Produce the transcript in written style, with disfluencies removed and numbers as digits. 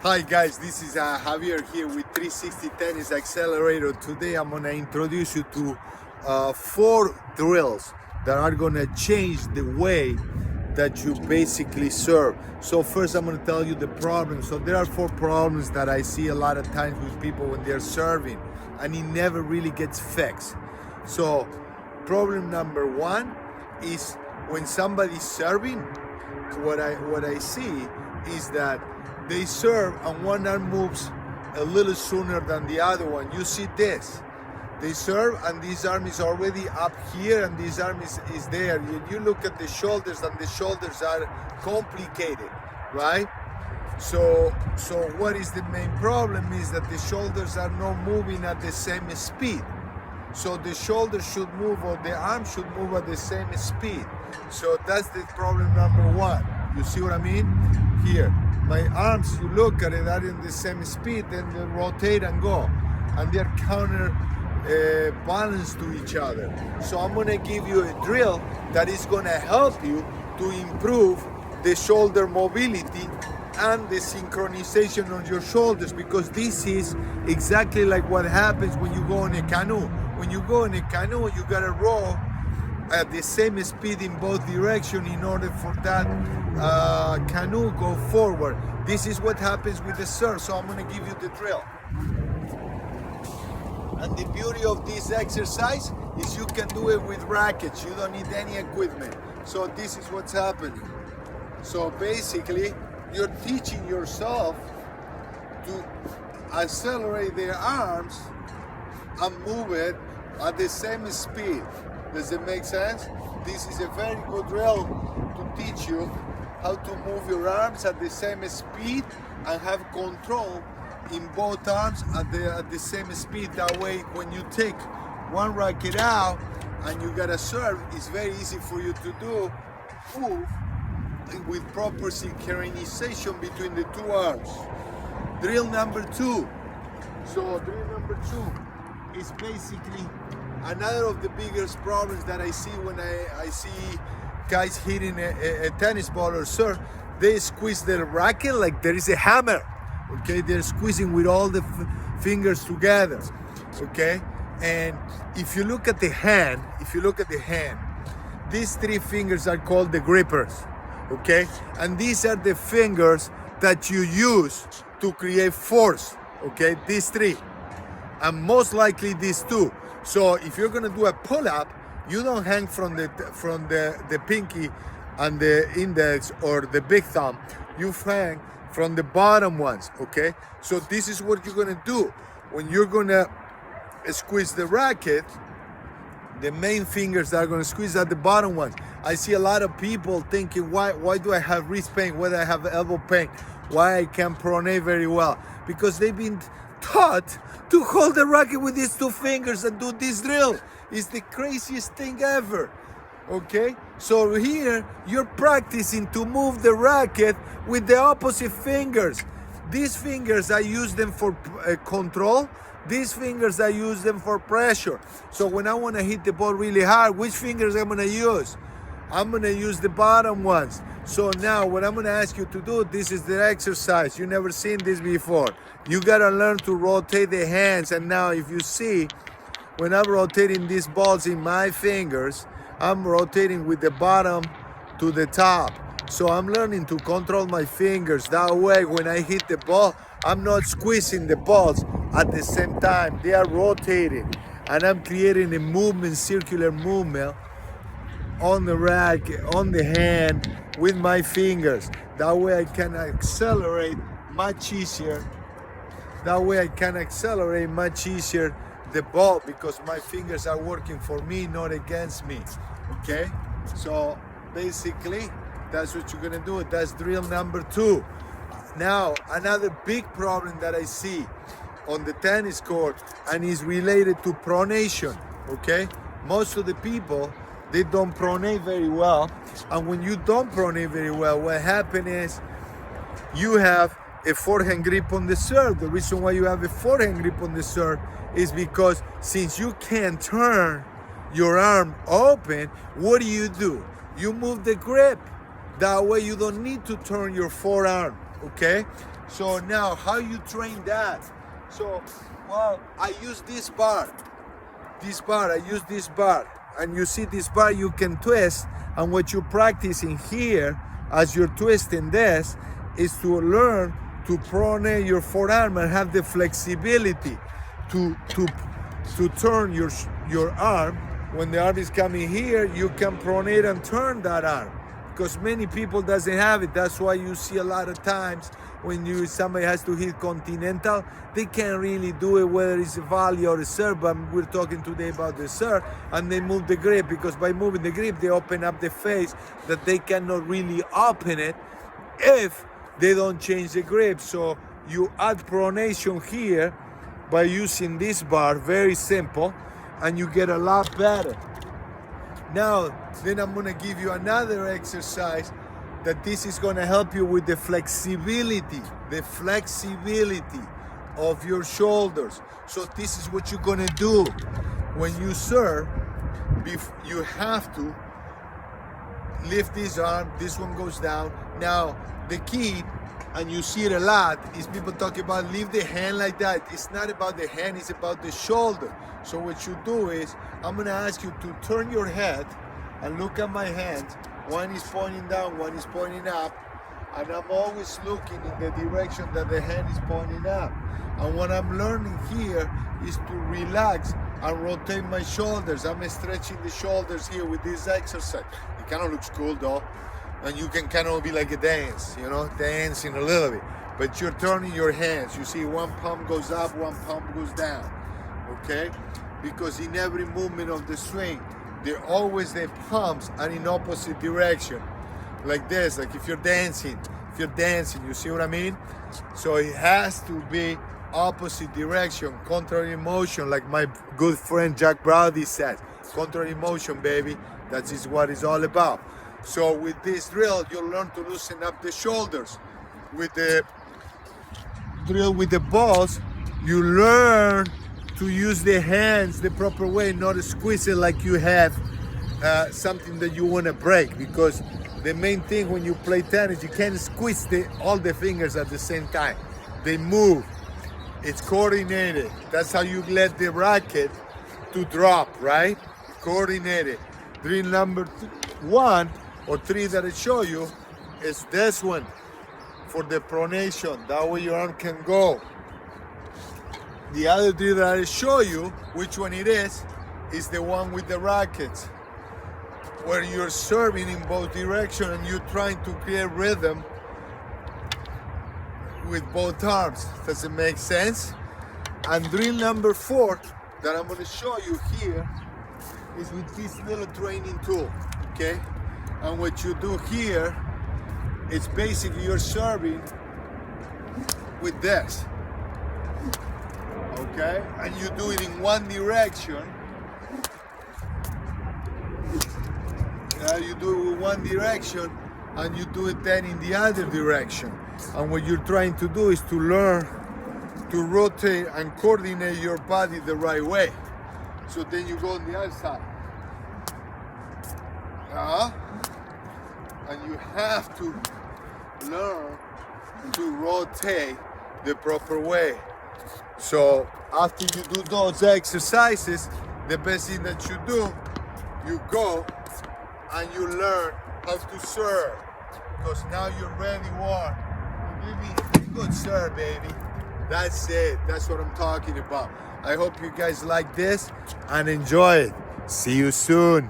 Hi guys, this is Javier here with 360 Tennis Accelerator. Today I'm gonna introduce you to 4 drills that are gonna change the way that you basically serve. So first I'm gonna tell you the problems. So there are 4 problems that I see a lot of times with people when they're serving, and it never really gets fixed. So problem number 1 is when somebody's serving, what I see is that they serve and one arm moves a little sooner than the other one. You see this. They serve and this arm is already up here and this arm is there. You look at the shoulders and the shoulders are complicated, right? So what is the main problem is that the shoulders are not moving at the same speed. So the shoulders should move or the arm should move at the same speed. So that's the problem number 1. You see what I mean? Here. My arms, you look at it, are in the same speed, then they rotate and go. And they're counter balanced to each other. So I'm gonna give you a drill that is gonna help you to improve the shoulder mobility and the synchronization on your shoulders, because this is exactly like what happens when you go in a canoe. When you go in a canoe, you gotta row at the same speed in both directions in order for that canoe go forward. This is what happens with the serve. So I'm going to give you the drill. And the beauty of this exercise is you can do it with rackets. You don't need any equipment. So this is what's happening. So basically, you're teaching yourself to accelerate their arms and move it at the same speed. Does it make sense? This is a very good drill to teach you how to move your arms at the same speed and have control in both arms at the same speed. That way, when you take one racket out and you gotta serve, it's very easy for you to do move with proper synchronization between the 2 arms. Drill number 2. So drill number 2 is basically another of the biggest problems that I see when I see guys hitting a tennis ball or serve. They squeeze their racket like there is a hammer. Okay, they're squeezing with all the fingers together. Okay, and if you look at the hand, these 3 fingers are called the grippers. Okay, and these are the fingers that you use to create force. Okay, these 3, and most likely these 2. So if you're gonna do a pull-up, you don't hang from the pinky and the index or the big thumb. You hang from the bottom ones, okay? So this is what you're gonna do. When you're gonna squeeze the racket, the main fingers are gonna squeeze at the bottom ones. I see a lot of people thinking, why do I have wrist pain? Why do I have elbow pain? Why I can't pronate very well? Because they've been taught to hold the racket with these 2 fingers and do this drill. It's the craziest thing ever. Okay, so here you're practicing to move the racket with the opposite fingers. These fingers, I use them for control. These fingers, I use them for pressure. So when I want to hit the ball really hard, which fingers I'm going to use? I'm going to use the bottom ones. So now what I'm going to ask you to do, this is the exercise. You've never seen this before. You got to learn to rotate the hands. And now if you see, when I'm rotating these balls in my fingers, I'm rotating with the bottom to the top. So I'm learning to control my fingers. That way, when I hit the ball, I'm not squeezing the balls at the same time. They are rotating. And I'm creating a movement, circular movement on the racket, on the hand, with my fingers. That way I can accelerate much easier. The ball, because my fingers are working for me, not against me. Okay? So basically, that's what you're gonna do. That's drill number 2. Now, another big problem that I see on the tennis court, and is related to pronation. Okay? Most of the people, they don't pronate very well. And when you don't pronate very well, what happens is you have a forehand grip on the serve. The reason why you have a forehand grip on the serve is because since you can't turn your arm open, what do? You move the grip. That way you don't need to turn your forearm, okay? So now, how you train that? So, well, I use this bar. I use this bar. And you see this bar you can twist. And what you're practicing here, as you're twisting this, is to learn to pronate your forearm and have the flexibility to turn your arm. When the arm is coming here, you can pronate and turn that arm. Because many people doesn't have it. That's why you see a lot of times when somebody has to hit continental, they can't really do it, whether it's a volley or a serve. But we're talking today about the serve, and they move the grip, because by moving the grip, they open up the face that they cannot really open it if they don't change the grip. So you add pronation here by using this bar, very simple, and you get a lot better. Now, then I'm gonna give you another exercise that this is gonna help you with the flexibility of your shoulders. So this is what you're gonna do. When you serve, you have to lift this arm, this one goes down. Now, the key, and you see it a lot, is people talk about leave the hand like that. It's not about the hand, it's about the shoulder. So what you do is, I'm gonna ask you to turn your head and look at my hands. One is pointing down, one is pointing up, and I'm always looking in the direction that the hand is pointing up. And what I'm learning here is to relax and rotate my shoulders. I'm stretching the shoulders here with this exercise. It kind of looks cool though, and you can kind of be like a dance, dancing a little bit. But you're turning your hands. You see one palm goes up, one palm goes down, okay? Because in every movement of the swing, they're always, the palms are in opposite direction. Like this, like if you're dancing, you see what I mean? So it has to be opposite direction, contrary motion, like my good friend Jack Browdy says. Contrary motion, baby. That is what it's all about. So with this drill, you'll learn to loosen up the shoulders. With the drill with the balls, you learn to use the hands the proper way, not to squeeze it like you have something that you want to break. Because the main thing when you play tennis, you can't squeeze all the fingers at the same time. They move. It's coordinated. That's how you let the racket to drop, right? Coordinated. Drill number 1 or 3 that I show you is this one for the pronation. That way your arm can go. The other drill that I show you, which one it is the one with the rackets, where you're serving in both directions and you're trying to create rhythm with both arms. Does it make sense? And drill number 4 that I'm going to show you here is with this little training tool, okay? And what you do here, it's basically you're serving with this, okay? And you do it in one direction. You do it in one direction and you do it then in the other direction. And what you're trying to do is to learn to rotate and coordinate your body the right way. So then you go on the other side. And you have to learn to rotate the proper way. So after you do those exercises, the best thing that you do, you go and you learn how to serve. Because now you're ready warm. Baby, good serve, baby. That's it. That's what I'm talking about. I hope you guys like this and enjoy it. See you soon.